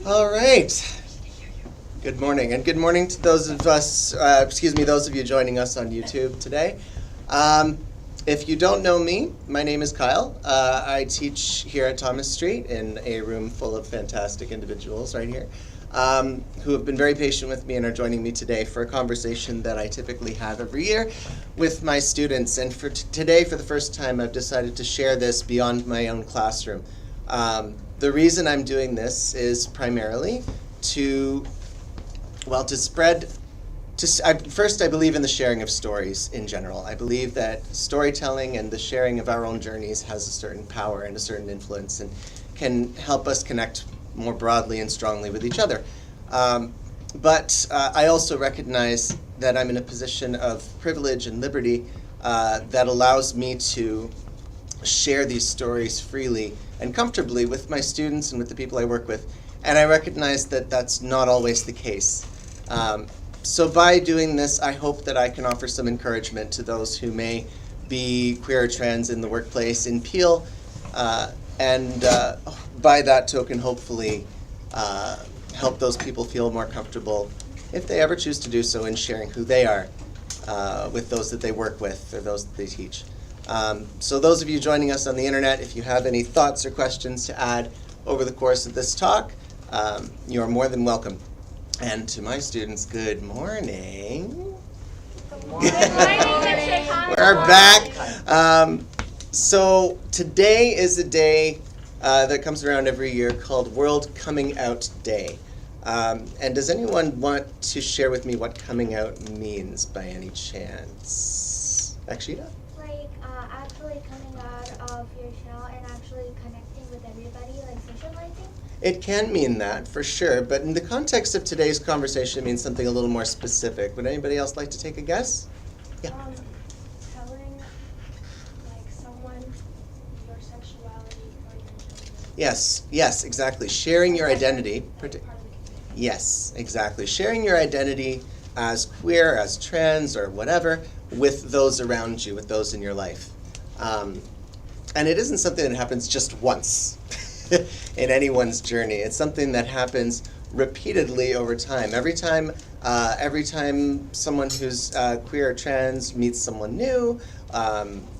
All right. Good morning, and good morning to those of us, those of you joining us on YouTube today. If you don't know me, my name is Kyle. I teach here at Thomas Street in a room full of fantastic individuals right here who have been very patient with me and are joining me today for a conversation that I typically have every year with my students. And for today, for the first time, I've decided to share this beyond my own classroom. The reason I'm doing this is primarily to spread. First, I believe in the sharing of stories in general. I believe that storytelling and the sharing of our own journeys has a certain power and a certain influence and can help us connect more broadly and strongly with each other. But I also recognize that I'm in a position of privilege and liberty that allows me to share these stories freely and comfortably with my students and with the people I work with. And I recognize that that's not always the case. So by doing this, I hope that I can offer some encouragement to those who may be queer or trans in the workplace in Peel, and by that token, hopefully help those people feel more comfortable, if they ever choose to do so, in sharing who they are with those that they work with or those that they teach. So those of you joining us on the internet, if you have any thoughts or questions to add over the course of this talk, you are more than welcome. And to my students, good morning. Good morning. We're back. So today is a day that comes around every year called World Coming Out Day. And does anyone want to share with me what coming out means by any chance? Akshita? Like actually coming out of your shell and actually connecting with everybody, like socializing. It can mean that, for sure, but in the context of today's conversation, it means something a little more specific. Would anybody else like to take a guess? Yeah. Telling like someone your sexuality or your gender. Yes, exactly. Sharing your identity. Part of the community. Yes, exactly. Sharing your identity as queer, as trans, or whatever, with those around you, with those in your life. And it isn't something that happens just once in anyone's journey. It's something that happens repeatedly over time. Every time someone who's queer or trans meets someone new,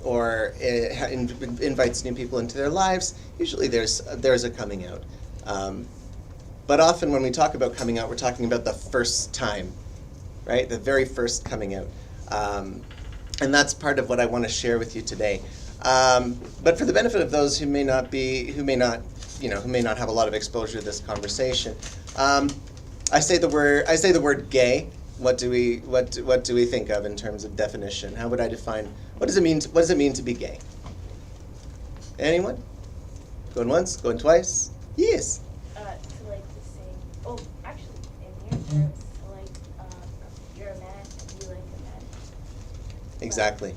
or invites new people into their lives, usually there's a coming out. But often when we talk about coming out, we're talking about the first time, right? The very first coming out. And that's part of what I want to share with you today. But for the benefit of those who may not have a lot of exposure to this conversation, I say the word gay. What do we think of in terms of definition? How would I define? What does it mean to be gay? Anyone? Going once? Going twice? Yes. To like to say, oh, actually, in your terms, like you're a man and you like a man. Exactly.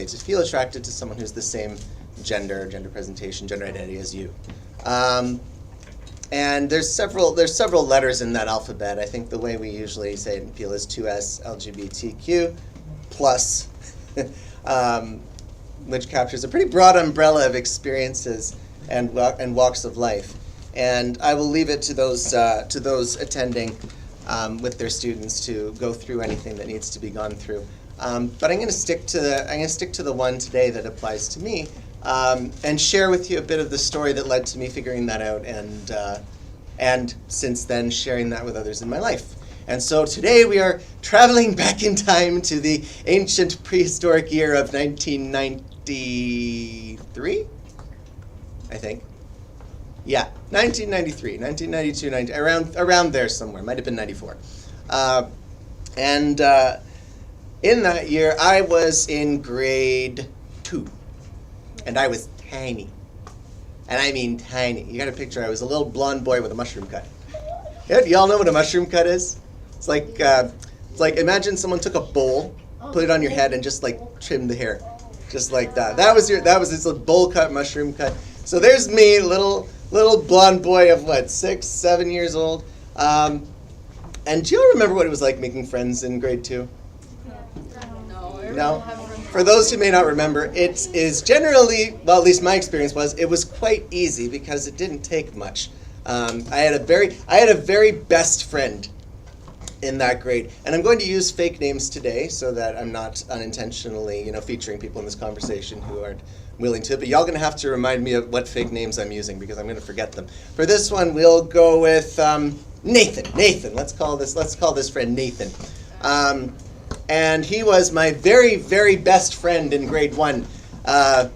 To feel attracted to someone who's the same gender presentation, gender identity as you. And there's several letters in that alphabet. I think the way we usually say it in Peel is 2S LGBTQ plus, which captures a pretty broad umbrella of experiences and walks of life. And I will leave it to those attending with their students to go through anything that needs to be gone through. But I'm going to stick to the one today that applies to me, and share with you a bit of the story that led to me figuring that out, and since then sharing that with others in my life. And so today we are traveling back in time to the ancient prehistoric year of 1993, I think. Yeah, 1993, 1992, around there somewhere. Might have been 94. In that year, I was in grade 2, and I was tiny. And I mean tiny. You got a picture, I was a little blonde boy with a mushroom cut. Yeah, do y'all know what a mushroom cut is? It's like imagine someone took a bowl, put it on your head, and just like trimmed the hair. Just like that. That was this little bowl cut, mushroom cut. So there's me, little blonde boy of 6, 7 years old. And do you all remember what it was like making friends in grade 2? No? For those who may not remember, it is generally, well, at least my experience was, it was quite easy because it didn't take much. I had a very best friend in that grade, and I'm going to use fake names today so that I'm not unintentionally, featuring people in this conversation who aren't willing to. But y'all gonna have to remind me of what fake names I'm using because I'm gonna forget them. For this one, we'll go with Nathan. Nathan. Let's call this friend Nathan. And he was my very, very best friend in grade 1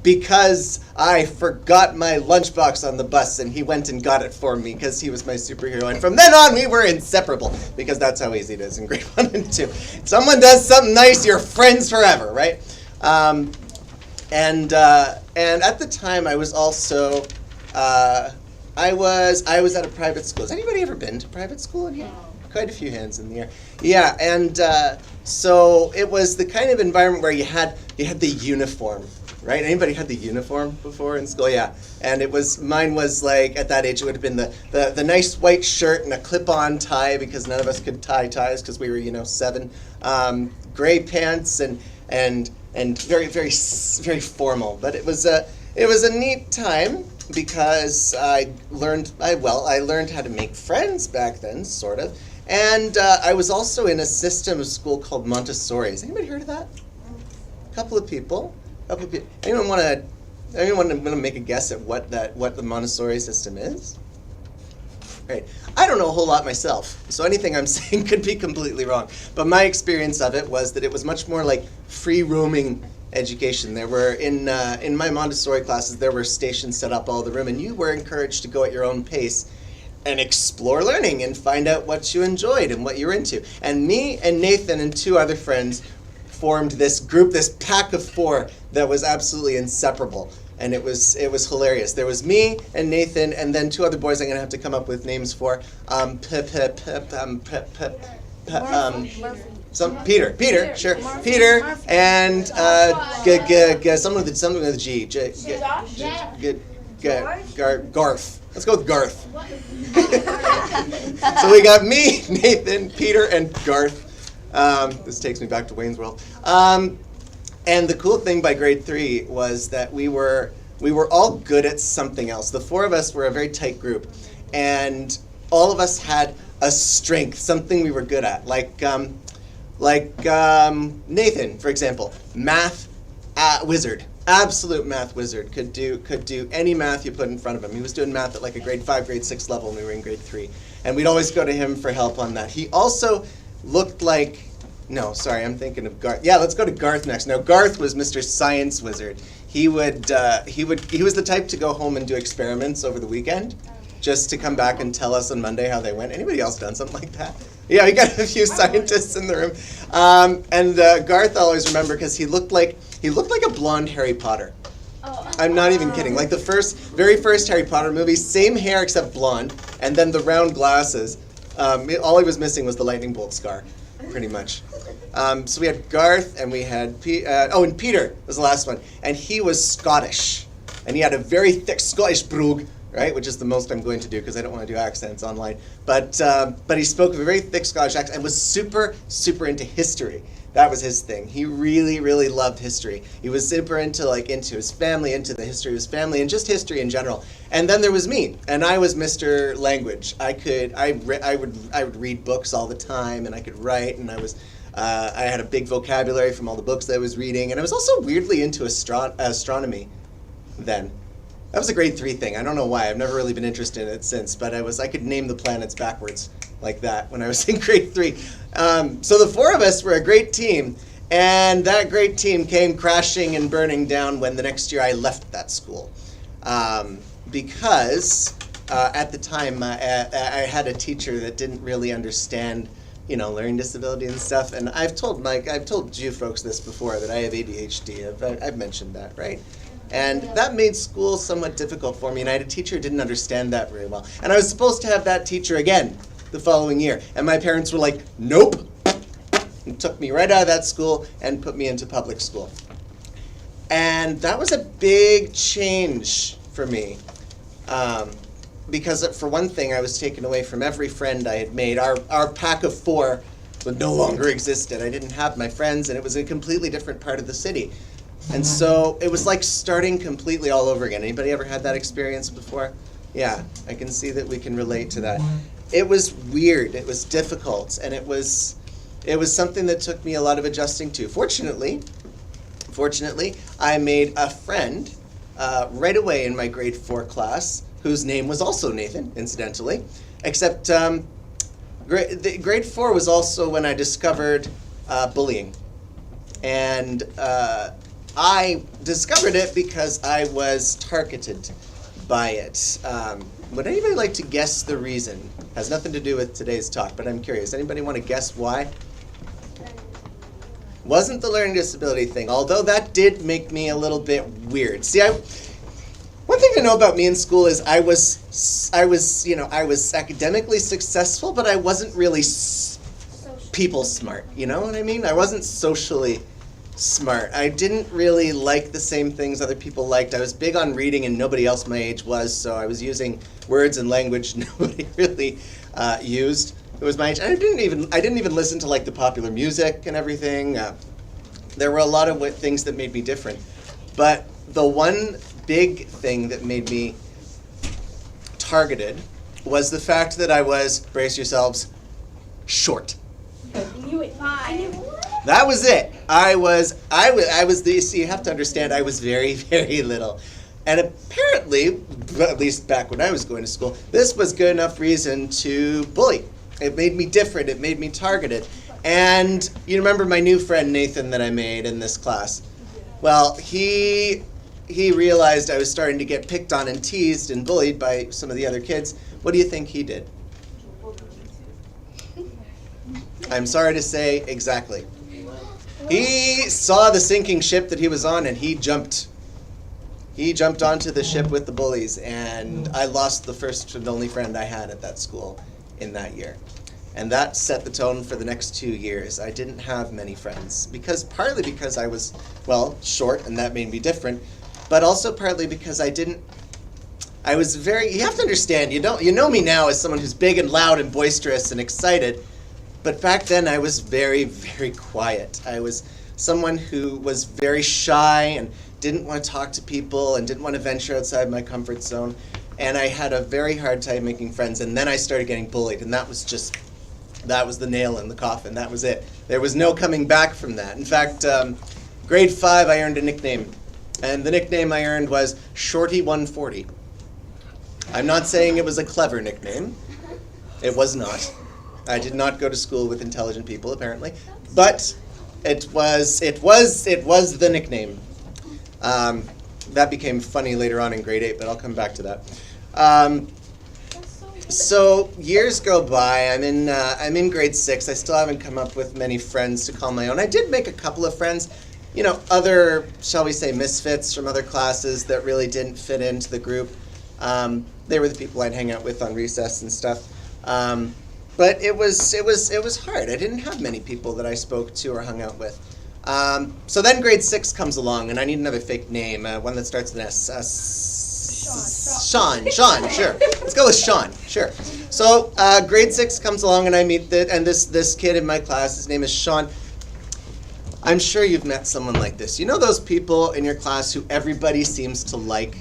because I forgot my lunchbox on the bus and he went and got it for me because he was my superhero. And from then on, we were inseparable because that's how easy it is in grade 1 and 2. Someone does something nice, you're friends forever, right? And at the time, I was also I was at a private school. Has anybody ever been to private school in here? Quite a few hands in the air. Yeah, and so it was the kind of environment where you had the uniform, right? Anybody had the uniform before in school? Yeah, and mine was like at that age it would have been the nice white shirt and a clip-on tie because none of us could tie ties because we were 7. Gray pants and very very very formal. But it was a neat time because I learned how to make friends back then, sort of. And I was also in a system of school called Montessori. Has anybody heard of that? A couple of people. Anyone want to make a guess at what the Montessori system is? Right. I don't know a whole lot myself, so anything I'm saying could be completely wrong. But my experience of it was that it was much more like free roaming education. There were in my Montessori classes there were stations set up all over the room, and you were encouraged to go at your own pace and explore learning and find out what you enjoyed and what you were into. And me and Nathan and 2 other friends formed this group, this pack of 4 that was absolutely inseparable. And it was hilarious. There was me and Nathan and then 2 other boys I'm going to have to come up with names for. Peter, sure. Peter and someone with a G. Garth. Let's go with Garth. So we got me, Nathan, Peter, and Garth. This takes me back to Wayne's World. And the cool thing by grade 3 was that we were all good at something else. The 4 of us were a very tight group, and all of us had a strength, something we were good at. Like Nathan, for example, math wizard. Absolute math wizard, could do any math you put in front of him. He was doing math at like a grade 5, grade 6 level when we were in grade 3. And we'd always go to him for help on that. He also looked like, no, sorry, I'm thinking of Garth. Yeah, let's go to Garth next. Now, Garth was Mr. Science Wizard. He was the type to go home and do experiments over the weekend, just to come back and tell us on Monday how they went. Anybody else done something like that? Yeah, we got a few scientists in the room. And Garth I always remember because he looked like a blonde Harry Potter. Oh. I'm not even kidding. Like the very first Harry Potter movie, same hair except blonde, and then the round glasses. All he was missing was the lightning bolt scar, pretty much. So we had Garth, and we had and Peter was the last one, and he was Scottish, and he had a very thick Scottish brogue, right, which is the most I'm going to do because I don't want to do accents online. But he spoke with a very thick Scottish accent and was super, super into history. That was his thing. He really, really loved history. He was super into his family, into the history of his family, and just history in general. And then there was me, and I was Mr. Language. I would read books all the time, and I could write, and I had a big vocabulary from all the books that I was reading, and I was also weirdly into astronomy then. That was a grade 3 thing. I don't know why. I've never really been interested in it since, but I could name the planets backwards like that when I was in grade 3. So the 4 of us were a great team, and that great team came crashing and burning down when the next year I left that school. Because at the time I had a teacher that didn't really understand, learning disability and stuff. And I've told you folks this before, that I have ADHD. I've mentioned that, right? And that made school somewhat difficult for me, and I had a teacher who didn't understand that very well. And I was supposed to have that teacher again the following year, and my parents were like, nope, and took me right out of that school and put me into public school. And that was a big change for me, because for one thing, I was taken away from every friend I had made. Our pack of 4 no longer existed. I didn't have my friends, and it was a completely different part of the city. And so it was like starting completely all over again. Anybody ever had that experience before? Yeah, I can see that we can relate to that. It was weird, it was difficult, and it was something that took me a lot of adjusting to. Fortunately, I made a friend right away in my grade 4 class, whose name was also Nathan, incidentally, except grade 4 was also when I discovered bullying. And I discovered it because I was targeted by it. Would anybody like to guess the reason? Has nothing to do with today's talk, but I'm curious. Anybody want to guess why? Wasn't the learning disability thing, although that did make me a little bit weird. See, one thing to know about me in school is I was academically successful, but I wasn't really people smart. You know what I mean? I wasn't socially smart. I didn't really like the same things other people liked. I was big on reading, and nobody else my age was, so I was using words and language nobody really used. It was my age. I didn't even listen to like the popular music and everything. There were a lot of things that made me different, but the one big thing that made me targeted was the fact that I was, brace yourselves, short. I knew it. That was it. I was the, see, you have to understand, I was very, very little. And apparently, at least back when I was going to school, this was good enough reason to bully. It made me different, it made me targeted. And you remember my new friend Nathan that I made in this class? Well, he realized I was starting to get picked on and teased and bullied by some of the other kids. What do you think he did? I'm sorry to say, exactly. He saw the sinking ship that he was on, and he jumped onto the ship with the bullies, and I lost the first and only friend I had at that school in that year. And that set the tone for the next 2 years. I didn't have many friends, partly because I was, well, short, and that made me different, but also partly because you have to understand, you know me now as someone who's big and loud and boisterous and excited, but back then I was very, very quiet. I was someone who was very shy and didn't want to talk to people and didn't want to venture outside my comfort zone. And I had a very hard time making friends, and then I started getting bullied, and that was the nail in the coffin. That was it. There was no coming back from that. In fact, grade 5 I earned a nickname, and the nickname I earned was Shorty 140. I'm not saying it was a clever nickname. It was not. I did not go to school with intelligent people, apparently, but it was the nickname. That became funny later on in grade 8, but I'll come back to that. So years go by. I'm in grade 6. I still haven't come up with many friends to call my own. I did make a couple of friends, other, shall we say, misfits from other classes that really didn't fit into the group. They were the people I'd hang out with on recess and stuff. But it was hard. I didn't have many people that I spoke to or hung out with. So then grade 6 comes along, and I need another fake name, one that starts with an S. Sean, sure. Let's go with Sean, sure. So grade 6 comes along, and I meet this kid in my class. His name is Sean. I'm sure you've met someone like this. You know those people in your class who everybody seems to like,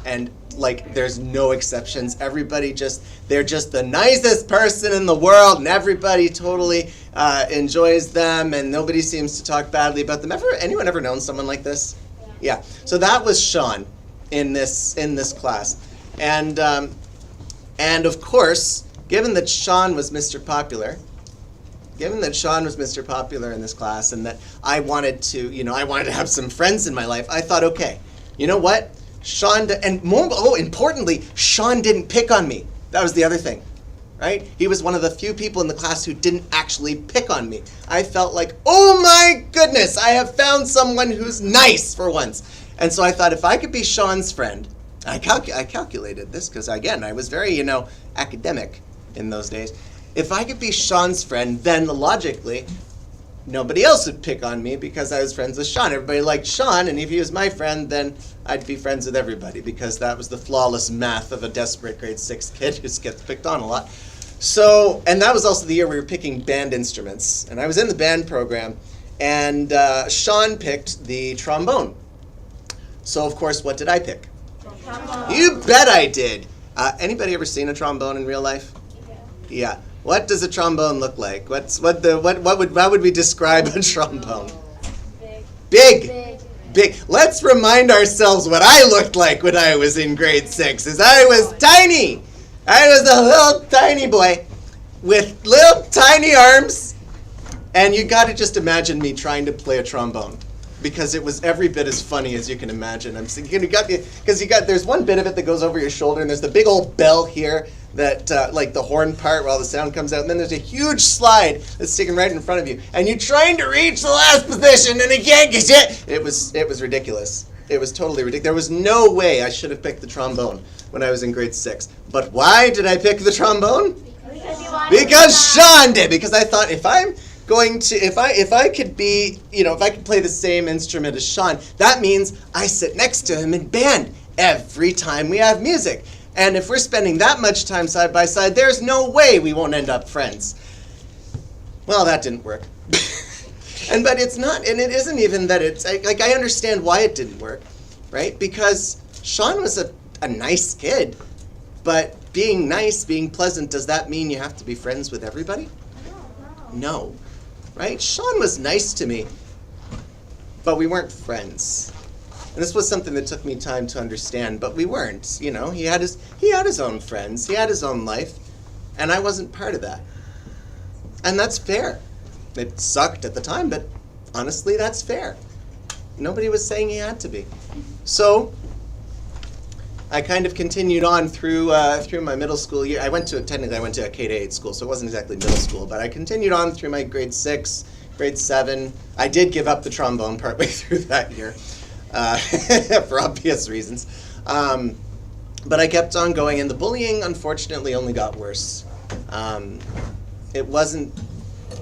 and like there's no exceptions. They're just the nicest person in the world, and everybody totally enjoys them, and nobody seems to talk badly about them. Anyone ever known someone like this? Yeah. So that was Sean in this class, and of course, given that Sean was Mr. Popular in this class, and that I wanted to have some friends in my life, I thought, okay, you know what? Sean, and more importantly, Sean didn't pick on me. That was the other thing, right? He was one of the few people in the class who didn't actually pick on me. I felt like, oh my goodness, I have found someone who's nice for once. And so I thought, if I could be Sean's friend, I calculated this because, again, I was very, academic in those days. If I could be Sean's friend, then logically, nobody else would pick on me because I was friends with Sean. Everybody liked Sean, and if he was my friend, then I'd be friends with everybody because that was the flawless math of a desperate grade 6 kid who gets picked on a lot. So, and that was also the year we were picking band instruments, and I was in the band program, and Sean picked the trombone. So, of course, what did I pick? Trombone. You bet I did. Anybody ever seen a trombone in real life? Yeah. Yeah. What does a trombone look like? How would we describe a trombone? Big. Big. Big. Big. Let's remind ourselves what I looked like when I was in grade 6. Is I was tiny. I was a little tiny boy with little tiny arms, and you got to just imagine me trying to play a trombone, because it was every bit as funny as you can imagine. I'm thinking there's one bit of it that goes over your shoulder, and there's the big old bell here that like the horn part where all the sound comes out, and then there's a huge slide that's sticking right in front of you, and you're trying to reach the last position, and you can't get it. It was ridiculous. It was totally ridiculous. There was no way I should have picked the trombone when I was in grade 6. But why did I pick the trombone? Because you wanted Because Sean did. Because I thought if I could play the same instrument as Sean, that means I sit next to him in band every time we have music. And if we're spending that much time side by side, there's no way we won't end up friends. Well, that didn't work. But it's not, and it isn't even that it's, like, I understand why it didn't work, right? Because Sean was a nice kid, but being nice, being pleasant, does that mean you have to be friends with everybody? No. Right? Sean was nice to me, but we weren't friends. And this was something that took me time to understand, but we weren't. You know, he had his own friends, he had his own life, and I wasn't part of that. And that's fair. It sucked at the time, but honestly, that's fair. Nobody was saying he had to be. So I kind of continued on through my middle school year. I went to a K-8 school, so it wasn't exactly middle school, but I continued on through my grade 6, grade 7. I did give up the trombone partway through that year, for obvious reasons. But I kept on going, and the bullying, unfortunately, only got worse. It wasn't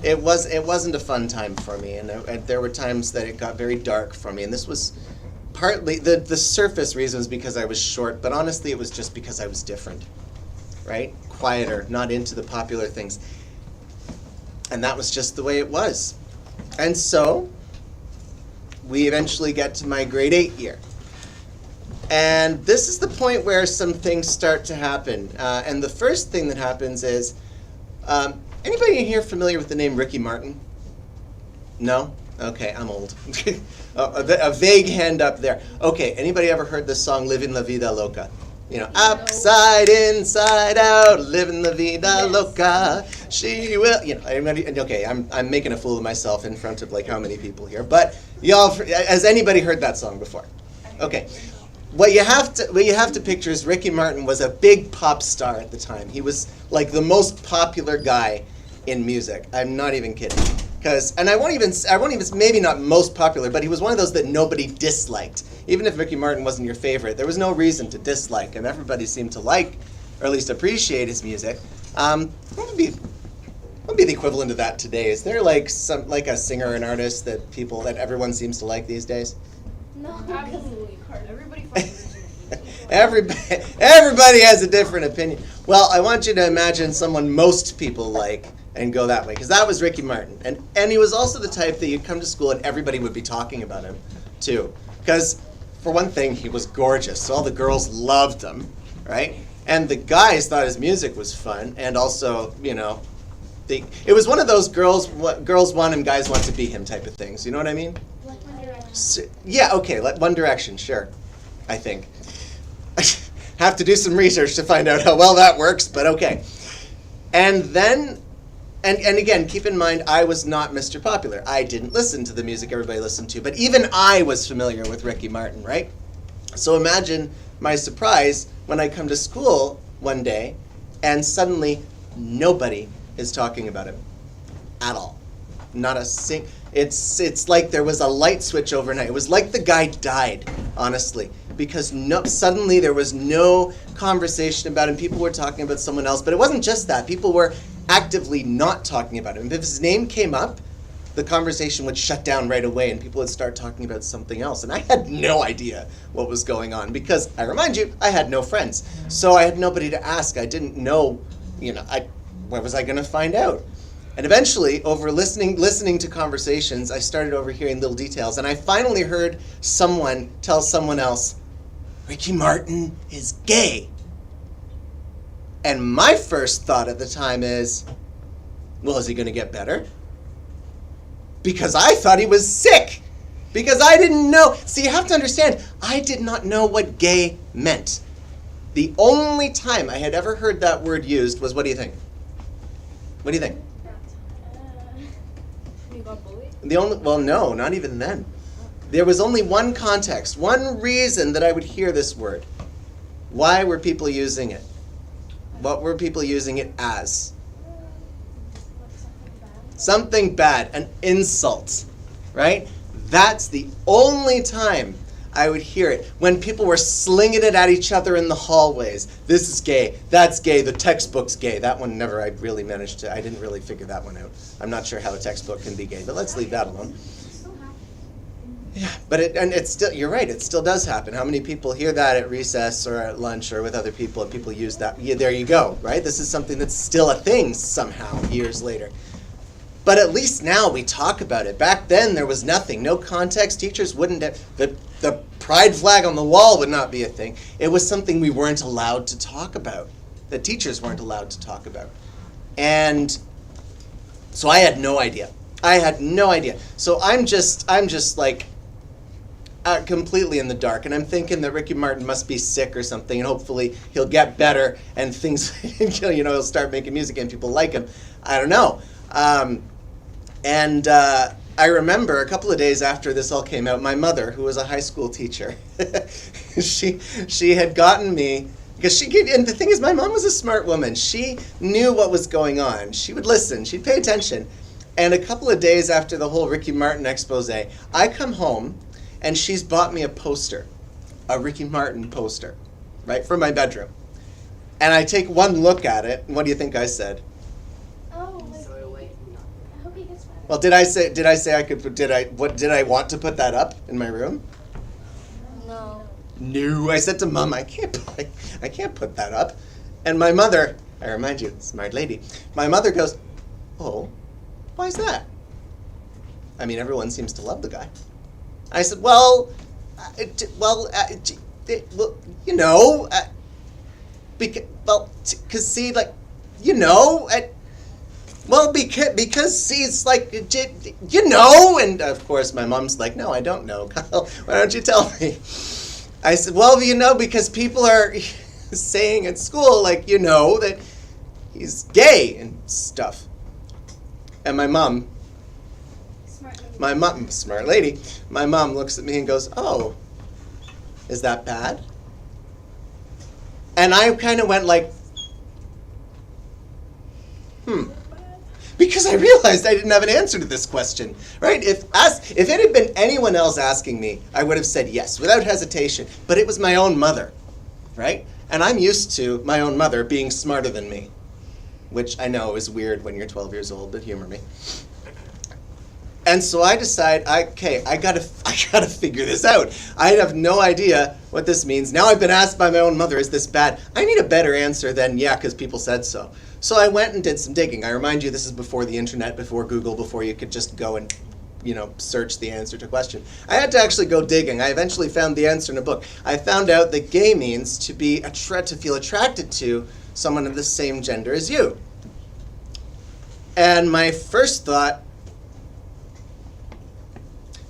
a fun time for me, and there were times that it got very dark for me, and this was partly, the surface reason was because I was short, but honestly it was just because I was different, right? Quieter, not into the popular things. And that was just the way it was. And so, we eventually get to my grade 8 year. And this is the point where some things start to happen. And the first thing that happens is, anybody in here familiar with the name Ricky Martin? No? Okay, I'm old. A vague hand up there. Okay, anybody ever heard the song Living La Vida Loca? You know, upside, inside out, living la vida loca. She will, you know, okay, I'm making a fool of myself in front of like how many people here, but y'all, has anybody heard that song before? Okay. What you have to picture is Ricky Martin was a big pop star at the time. He was like the most popular guy in music. I'm not even kidding. And I won't even, maybe not most popular, but he was one of those that nobody disliked. Even if Ricky Martin wasn't your favorite, there was no reason to dislike him. Everybody seemed to like, or at least appreciate his music. What would be the equivalent of that today? Is there like a singer or an artist that everyone seems to like these days? No. Absolutely. Everybody finds Everybody has a different opinion. Well, I want you to imagine someone most people like and go that way, because that was Ricky Martin. And he was also the type that you'd come to school and everybody would be talking about him, too. Because, for one thing, he was gorgeous, so all the girls loved him, right? And the guys thought his music was fun, and also, you know, it was one of those girls want him, guys want to be him type of things. You know what I mean? Like One Direction. So, yeah, okay, One Direction, sure, I think. Have to do some research to find out how well that works, but okay. And then, and again, keep in mind, I was not Mr. Popular. I didn't listen to the music everybody listened to, but even I was familiar with Ricky Martin, right? So imagine my surprise when I come to school one day, and suddenly nobody is talking about him at all. Not a sing. It's like there was a light switch overnight. It was like the guy died, honestly, because suddenly there was no conversation about him. People were talking about someone else, but it wasn't just that. People were actively not talking about him. If his name came up, the conversation would shut down right away, and people would start talking about something else. And I had no idea what was going on because, I remind you, I had no friends, so I had nobody to ask. I didn't know, you know, where was I going to find out? And eventually, over listening to conversations, I started overhearing little details, and I finally heard someone tell someone else, Ricky Martin is gay. And my first thought at the time is, well, is he going to get better? Because I thought he was sick. Because I didn't know. See, you have to understand, I did not know what gay meant. The only time I had ever heard that word used was, what do you think? What do you think? You got bullied? Well, no, not even then. There was only one context, one reason that I would hear this word. Why were people using it? What were people using it as? Something bad, an insult, right? That's the only time I would hear it. When people were slinging it at each other in the hallways. This is gay, that's gay, the textbook's gay. That one never, I didn't really figure that one out. I'm not sure how a textbook can be gay, but let's leave that alone. Yeah, but it's still, you're right, it still does happen. How many people hear that at recess or at lunch or with other people, and people use that? Yeah, there you go, right? This is something that's still a thing somehow years later. But at least now we talk about it. Back then there was nothing, no context. Teachers wouldn't have, the pride flag on the wall would not be a thing. It was something we weren't allowed to talk about, that teachers weren't allowed to talk about. And so I had no idea. So I'm just like completely in the dark, and I'm thinking that Ricky Martin must be sick or something, and hopefully he'll get better and things, he'll start making music and people like him. I don't know. I remember a couple of days after this all came out, my mother, who was a high school teacher, she had gotten me, because and the thing is, my mom was a smart woman. She knew what was going on. She would listen. She'd pay attention. And a couple of days after the whole Ricky Martin expose, I come home, and she's bought me a poster, a Ricky Martin poster, right, for my bedroom. And I take one look at it, and what do you think I said? I hope he gets better. Well, did I say I could? Did I want to put that up in my room? No. No, I said to Mom, I can't put that up. And my mother, I remind you, smart lady. My mother goes, oh, why is that? I mean, everyone seems to love the guy. I said, because see, like, because he's like, and of course my mom's like, no, I don't know, Kyle, why don't you tell me? I said, well, because people are saying at school, like, that he's gay and stuff. And my mom, smart lady, my mom looks at me and goes, oh, is that bad? And I kind of went like, because I realized I didn't have an answer to this question, right? If it had been anyone else asking me, I would have said yes, without hesitation. But it was my own mother, right? And I'm used to my own mother being smarter than me, which I know is weird when you're 12 years old, but humor me. And so I decide, I gotta figure this out. I have no idea what this means. Now I've been asked by my own mother, is this bad? I need a better answer than, yeah, because people said so. So I went and did some digging. I remind you, this is before the internet, before Google, before you could just go and, search the answer to a question. I had to actually go digging. I eventually found the answer in a book. I found out that gay means to feel attracted to someone of the same gender as you. And my first thought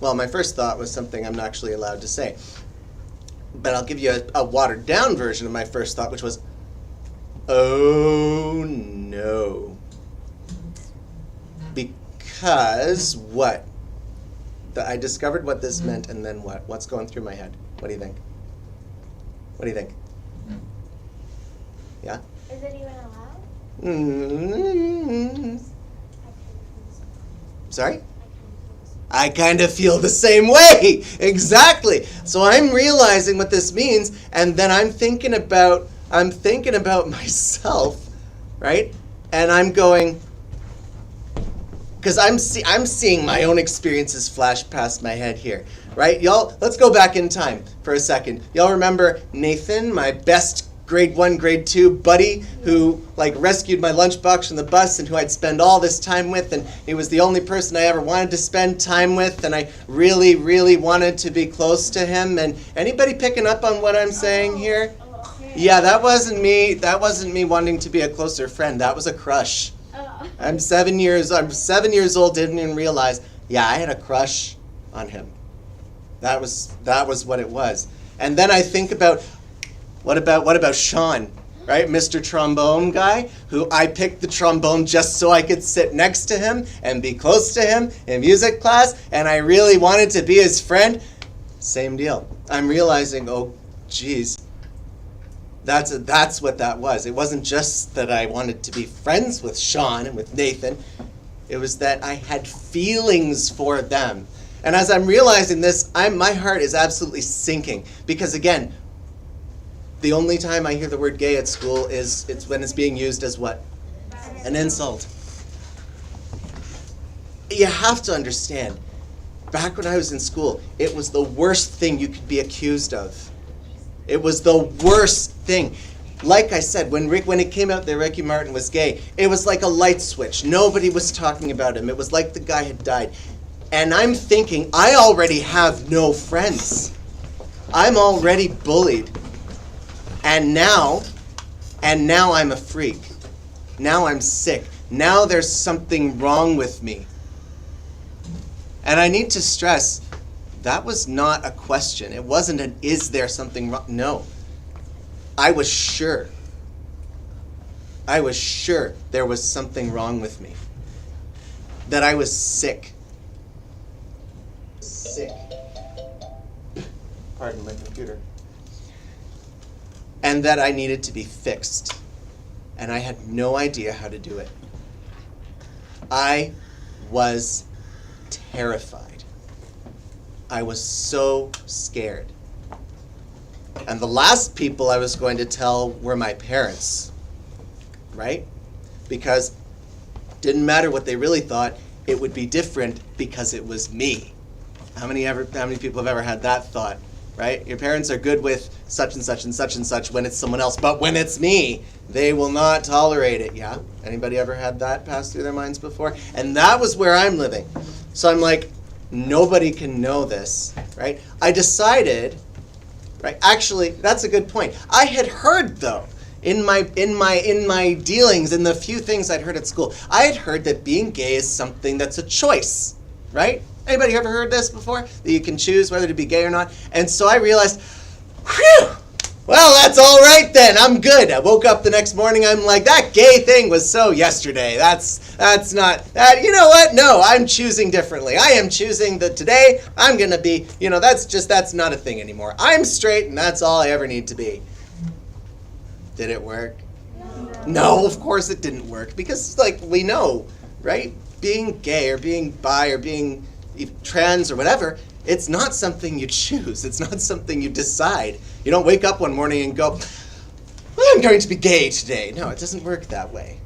was something I'm not actually allowed to say. But I'll give you a watered down version of my first thought, which was, oh no. Because what? I discovered what this meant, and then what? What's going through my head? What do you think? Yeah? Is it even allowed? Sorry? I kind of feel the same way. Exactly. So I'm realizing what this means, and then I'm thinking about myself, right? And I'm going, because I'm seeing my own experiences flash past my head here, right? Y'all, let's go back in time for a second. Y'all remember Nathan, my best grade 1, grade 2 buddy who rescued my lunchbox from the bus and who I'd spend all this time with, and he was the only person I ever wanted to spend time with, and I really, really wanted to be close to him. And anybody picking up on what I'm saying here? Yeah, that wasn't me. That wasn't me wanting to be a closer friend. That was a crush. Oh. I'm 7 years old, didn't even realize, yeah, I had a crush on him. That was what it was. And then I think about, what about Sean, right? Mr. Trombone guy, who I picked the trombone just so I could sit next to him and be close to him in music class, and I really wanted to be his friend. Same deal. I'm realizing, oh, geez, that's what that was. It wasn't just that I wanted to be friends with Sean and with Nathan. It was that I had feelings for them. And as I'm realizing this, my heart is absolutely sinking. Because again, the only time I hear the word gay at school is it's when it's being used as what? An insult. You have to understand, back when I was in school, it was the worst thing you could be accused of. It was the worst thing. Like I said, when it came out that Ricky Martin was gay, it was like a light switch. Nobody was talking about him. It was like the guy had died. And I'm thinking, I already have no friends. I'm already bullied. And now I'm a freak. Now I'm sick. Now there's something wrong with me. And I need to stress, that was not a question. It wasn't an, is there something wrong? No. I was sure. I was sure there was something wrong with me. That I was sick. Sick. Pardon my computer. And that I needed to be fixed. And I had no idea how to do it. I was terrified. I was so scared. And the last people I was going to tell were my parents, right? Because it didn't matter what they really thought, it would be different because it was me. How many people have ever had that thought, right? Your parents are good with such and such and such and such when it's someone else, but when it's me, they will not tolerate it. Yeah? Anybody ever had that pass through their minds before? And that was where I'm living. So I'm like, nobody can know this, right? I decided, right? Actually, that's a good point. I had heard though, in my dealings, in the few things I'd heard at school, I had heard that being gay is something that's a choice, right? Anybody ever heard this before? That you can choose whether to be gay or not? And so I realized, whew, well, that's all right then. I'm good. I woke up the next morning. I'm like, that gay thing was so yesterday. That's not that. You know what? No, I'm choosing differently. I am choosing that today I'm going to be, that's not a thing anymore. I'm straight and that's all I ever need to be. Did it work? No, of course it didn't work because we know, right? Being gay or being bi or being trans or whatever, it's not something you choose. It's not something you decide. You don't wake up one morning and go, well, I'm going to be gay today. No, it doesn't work that way,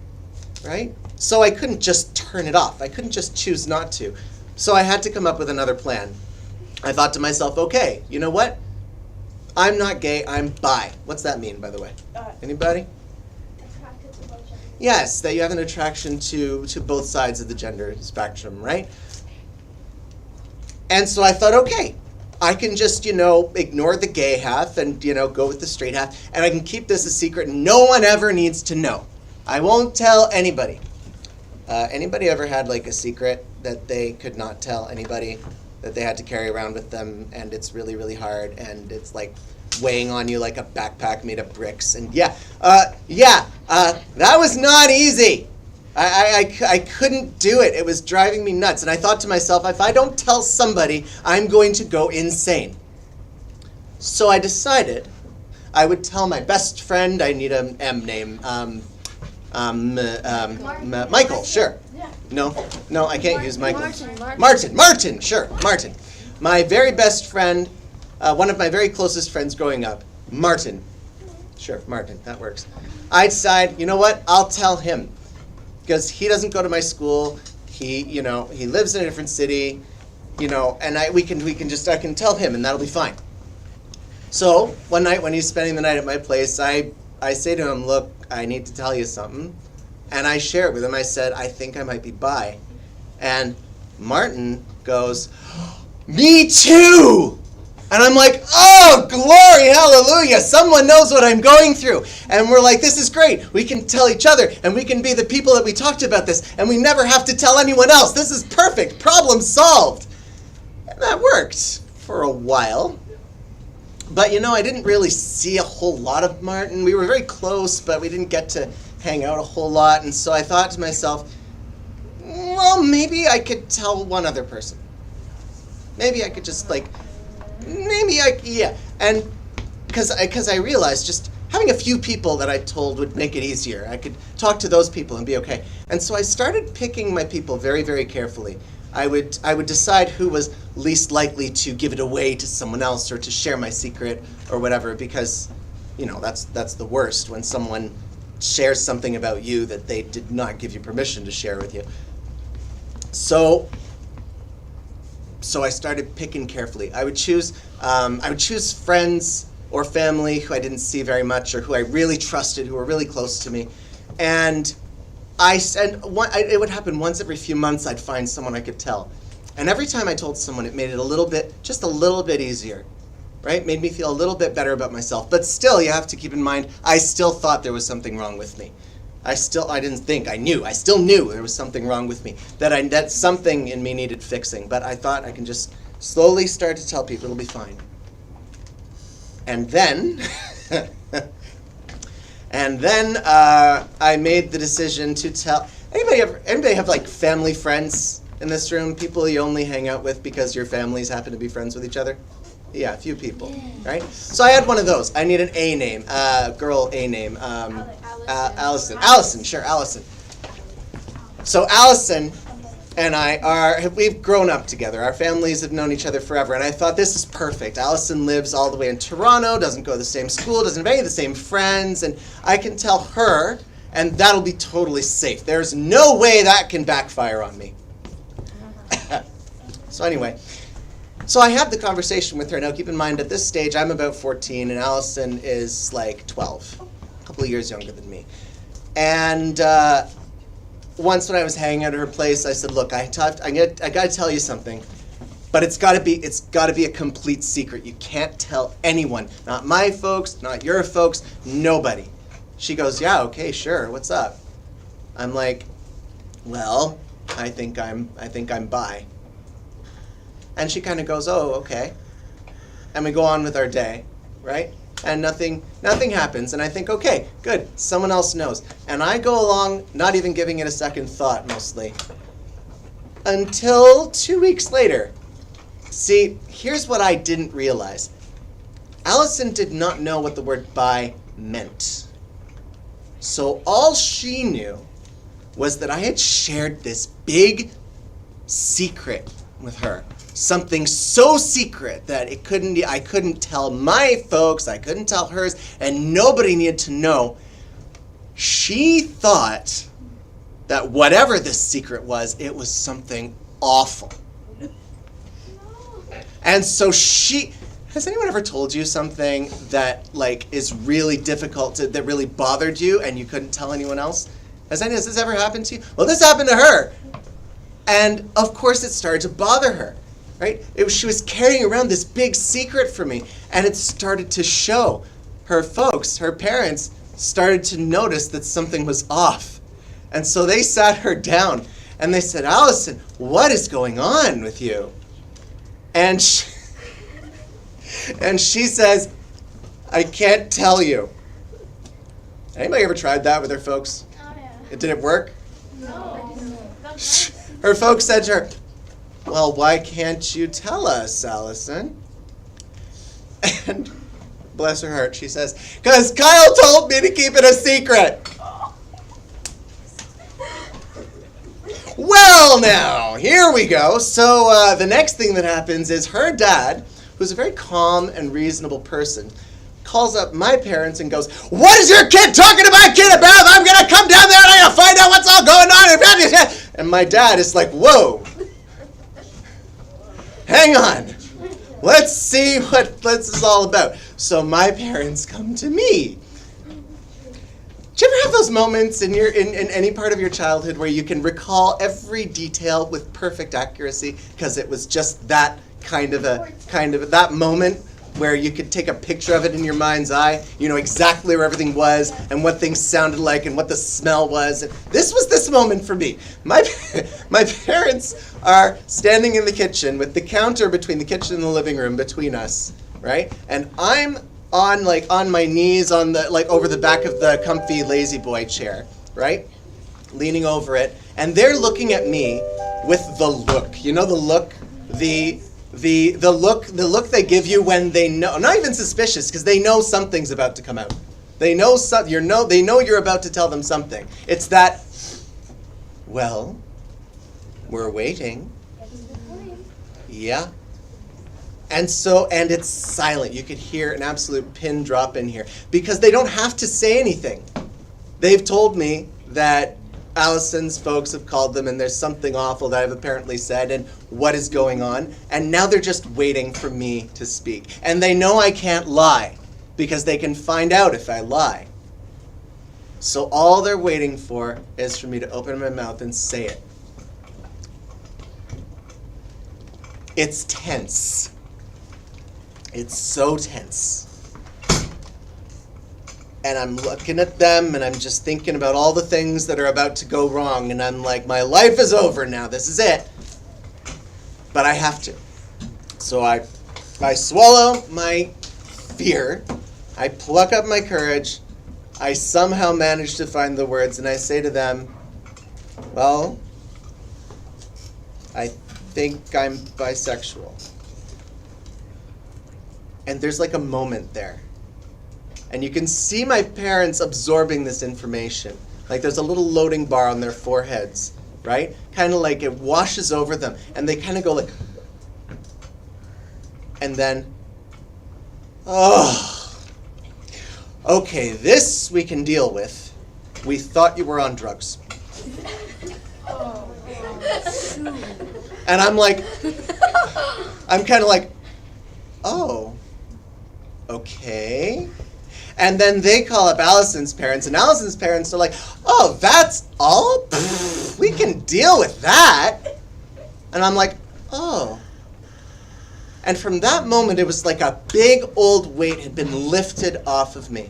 right? So I couldn't just turn it off. I couldn't just choose not to. So I had to come up with another plan. I thought to myself, okay, you know what? I'm not gay, I'm bi. What's that mean, by the way? Anybody? Attracted to both genders. Yes, that you have an attraction to both sides of the gender spectrum, right? And so I thought, okay, I can just, ignore the gay half and, go with the straight half, and I can keep this a secret. No one ever needs to know. I won't tell anybody. Anybody ever had, a secret that they could not tell anybody, that they had to carry around with them, and it's really, really hard, and it's, weighing on you like a backpack made of bricks, and that was not easy. I couldn't do it. It was driving me nuts. And I thought to myself, if I don't tell somebody, I'm going to go insane. So I decided I would tell my best friend, I need an M name, Michael, sure. Yeah. No, I can't use Michael. Martin. Sure, Martin. My very best friend, one of my very closest friends growing up, Martin. Sure, Martin, that works. I decide, you know what, I'll tell him. Because he doesn't go to my school, he lives in a different city, and I can tell him and that'll be fine. So one night when he's spending the night at my place, I say to him, look, I need to tell you something. And I share it with him. I said, I think I might be bi. And Martin goes, me too! And I'm like, oh, glory, hallelujah, someone knows what I'm going through. And we're like, this is great. We can tell each other, and we can be the people that we talked about this, and we never have to tell anyone else. This is perfect. Problem solved. And that worked for a while. But, I didn't really see a whole lot of Martin. We were very close, but we didn't get to hang out a whole lot. And so I thought to myself, well, maybe I could tell one other person. Maybe I could just, And because I realized just having a few people that I told would make it easier. I could talk to those people and be okay. And so I started picking my people very, very carefully. I would decide who was least likely to give it away to someone else or to share my secret or whatever, because, that's the worst, when someone shares something about you that they did not give you permission to share with you. So I started picking carefully. I would choose friends or family who I didn't see very much, or who I really trusted, who were really close to me, and it would happen once every few months. I'd find someone I could tell, and every time I told someone, it made it just a little bit easier, right? Made me feel a little bit better about myself. But still, you have to keep in mind, I still thought there was something wrong with me. I still knew there was something wrong with me, that something in me needed fixing. But I thought I can just slowly start to tell people it'll be fine. And then, I made the decision to tell. Anybody have family friends in this room? People you only hang out with because your families happen to be friends with each other? Yeah, a few people, right? So I had one of those. I need an A name, girl A name. Allison. Allison. So Allison and we've grown up together. Our families have known each other forever, and I thought, this is perfect. Allison lives all the way in Toronto, doesn't go to the same school, doesn't have any of the same friends, and I can tell her, and that'll be totally safe. There's no way that can backfire on me. So anyway, so I had the conversation with her. Now keep in mind, at this stage, I'm about 14, and Allison is 12, a couple of years younger than me. And once when I was hanging out at her place, I said, look, I got to tell you something, but it's got to be a complete secret. You can't tell anyone, not my folks, not your folks, nobody. She goes, yeah, okay, sure, what's up? I'm like, well, I think I'm bi. And she kind of goes, oh, okay. And we go on with our day, right? And nothing happens. And I think, okay, good, someone else knows. And I go along, not even giving it a second thought, mostly. Until 2 weeks later. See, here's what I didn't realize. Allison did not know what the word bi meant. So all she knew was that I had shared this big secret with her. Something so secret that I couldn't tell my folks, I couldn't tell hers, and nobody needed to know. She thought that whatever this secret was, it was something awful. And so has anyone ever told you something that is really difficult, that really bothered you and you couldn't tell anyone else? Has this ever happened to you? Well, this happened to her. And of course it started to bother her. Right? She was carrying around this big secret from me, and it started to show. Her folks, her parents, started to notice that something was off. And so they sat her down, and they said, Allison, what is going on with you? And she says, I can't tell you. Anybody ever tried that with their folks? Oh, yeah. Did it work? No. Her folks said to her, well, why can't you tell us, Allison? And bless her heart, she says, because Kyle told me to keep it a secret. Well, now, here we go. So the next thing that happens is her dad, who's a very calm and reasonable person, calls up my parents and goes, what is your kid talking to my kid about? I'm going to come down there and I'm going to find out what's all going on. And my dad is like, whoa. Hang on. Let's see what this is all about. So my parents come to me. Do you ever have those moments in any part of your childhood where you can recall every detail with perfect accuracy because it was just that kind of that moment where you could take a picture of it in your mind's eye. You know exactly where everything was and what things sounded like and what the smell was. And this was this moment for me. My parents are standing in the kitchen with the counter between the kitchen and the living room between us, right? And I'm on my knees on the over the back of the comfy lazy boy chair, right? Leaning over it, and they're looking at me with the look. You know the look, the look they give you when they know, not even suspicious, because they know something's about to come out. They know they know you're about to tell them something. It's that, well, we're waiting. Yeah. And it's silent. You could hear an absolute pin drop in here because they don't have to say anything. They've told me that Allison's folks have called them and there's something awful that I've apparently said and what is going on. And now they're just waiting for me to speak. And they know I can't lie because they can find out if I lie. So all they're waiting for is for me to open my mouth and say it. It's tense. It's so tense. And I'm looking at them and I'm just thinking about all the things that are about to go wrong. And I'm like, my life is over now. This is it. But I have to. So I swallow my fear. I pluck up my courage. I somehow manage to find the words and I say to them, well, I think I'm bisexual. And there's like a moment there. And you can see my parents absorbing this information. Like there's a little loading bar on their foreheads, right? Kind of like it washes over them. And they kind of go like, and then, oh, okay, this we can deal with. We thought you were on drugs. And I'm like, I'm kind of like, oh, okay. And then they call up Allison's parents, and Allison's parents are like, oh, that's all? We can deal with that. And I'm like, oh. And from that moment, it was like a big old weight had been lifted off of me.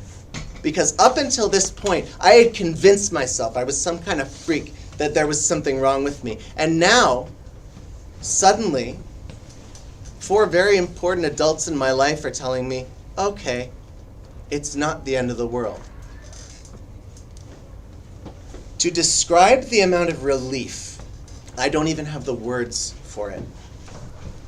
Because up until this point, I had convinced myself I was some kind of freak, that there was something wrong with me. And now, suddenly, 4 very important adults in my life are telling me, okay, it's not the end of the world. To describe the amount of relief, I don't even have the words for it.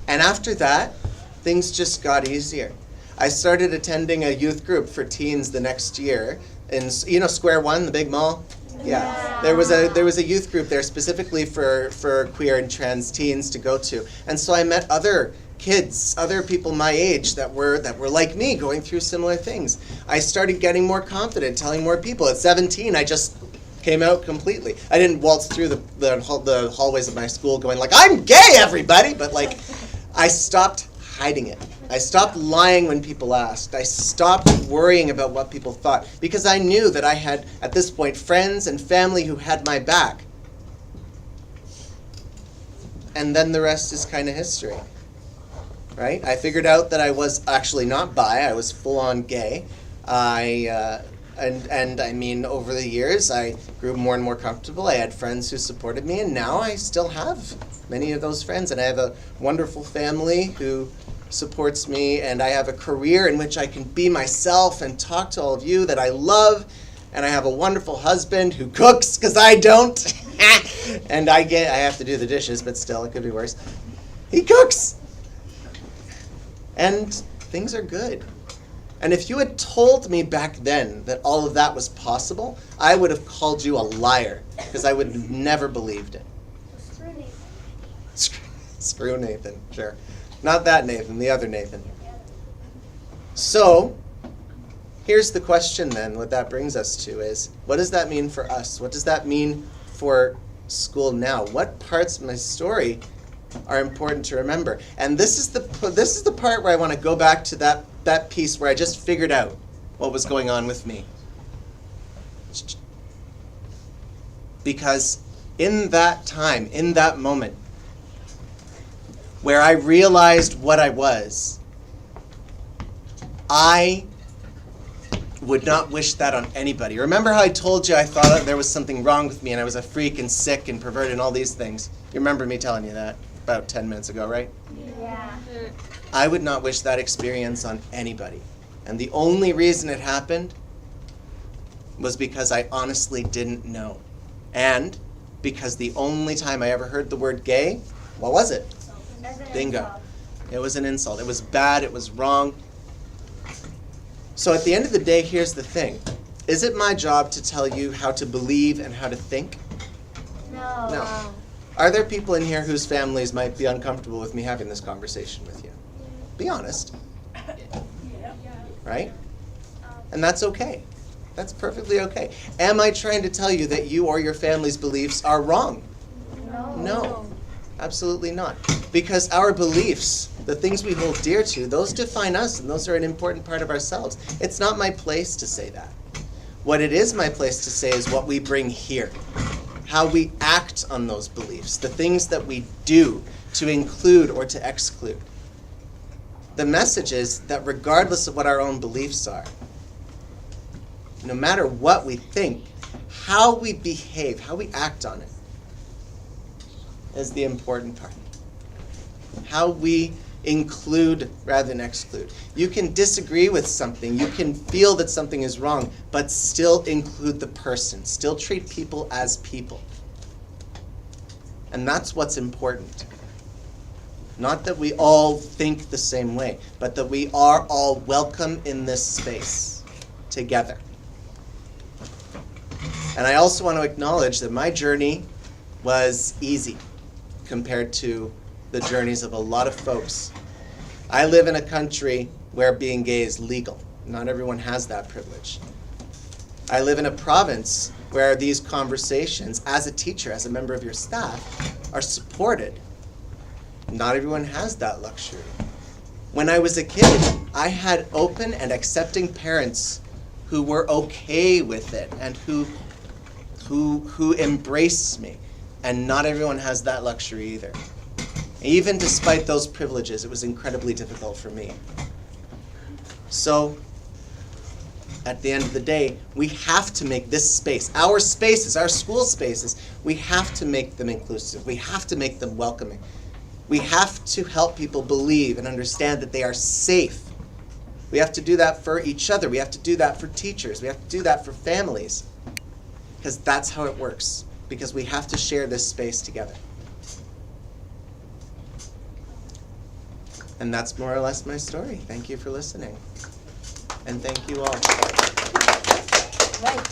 And after that, things just got easier. I started attending a youth group for teens the next year in, Square One, the big mall? Yeah. There was a youth group there specifically for queer and trans teens to go to. And so I met other kids, other people my age that were like me, going through similar things. I started getting more confident, telling more people. At 17, I just came out completely. I didn't waltz through the hallways of my school going like, I'm gay, everybody! But like, I stopped hiding it. I stopped lying when people asked. I stopped worrying about what people thought because I knew that I had, at this point, friends and family who had my back. And then the rest is kind of history. Right? I figured out that I was actually not bi. I was full-on gay. And I mean, over the years, I grew more and more comfortable. I had friends who supported me, and now I still have many of those friends. And I have a wonderful family who supports me, and I have a career in which I can be myself and talk to all of you that I love. And I have a wonderful husband who cooks, because I don't. And I have to do the dishes, but still, it could be worse. He cooks! And things are good. And if you had told me back then that all of that was possible, I would have called you a liar, because I would have never believed it. Screw Nathan. Screw Nathan, sure. Not that Nathan, the other Nathan. So, here's the question then, what that brings us to is, what does that mean for us? What does that mean for school now? What parts of my story are important to remember? And this is the part where I want to go back to that piece where I just figured out what was going on with me. Because in that time, in that moment, where I realized what I was, I would not wish that on anybody. Remember how I told you I thought there was something wrong with me and I was a freak and sick and perverted and all these things? You remember me telling you that about 10 minutes ago, right? Yeah. I would not wish that experience on anybody. And the only reason it happened was because I honestly didn't know. And because the only time I ever heard the word gay, what was it? Bingo. It was an insult. It was bad. It was wrong. So at the end of the day, here's the thing. Is it my job to tell you how to believe and how to think? No. No. Are there people in here whose families might be uncomfortable with me having this conversation with you? Be honest. Right? And that's okay. That's perfectly okay. Am I trying to tell you that you or your family's beliefs are wrong? No. Absolutely not. Because our beliefs, the things we hold dear to, those define us and those are an important part of ourselves. It's not my place to say that. What it is my place to say is what we bring here. How we act on those beliefs. The things that we do to include or to exclude. The message is that regardless of what our own beliefs are, no matter what we think, how we behave, how we act on it, is the important part. How we include rather than exclude. You can disagree with something, you can feel that something is wrong, but still include the person, still treat people as people. And that's what's important. Not that we all think the same way, but that we are all welcome in this space together. And I also want to acknowledge that my journey was easy compared to the journeys of a lot of folks. I live in a country where being gay is legal. Not everyone has that privilege. I live in a province where these conversations, as a teacher, as a member of your staff, are supported. Not everyone has that luxury. When I was a kid, I had open and accepting parents who were okay with it and who embraced me. And not everyone has that luxury either. Even despite those privileges, it was incredibly difficult for me. So, at the end of the day, we have to make this space, our spaces, our school spaces, we have to make them inclusive. We have to make them welcoming. We have to help people believe and understand that they are safe. We have to do that for each other. We have to do that for teachers. We have to do that for families. Because that's how it works. Because we have to share this space together. And that's more or less my story. Thank you for listening. And thank you all. Right.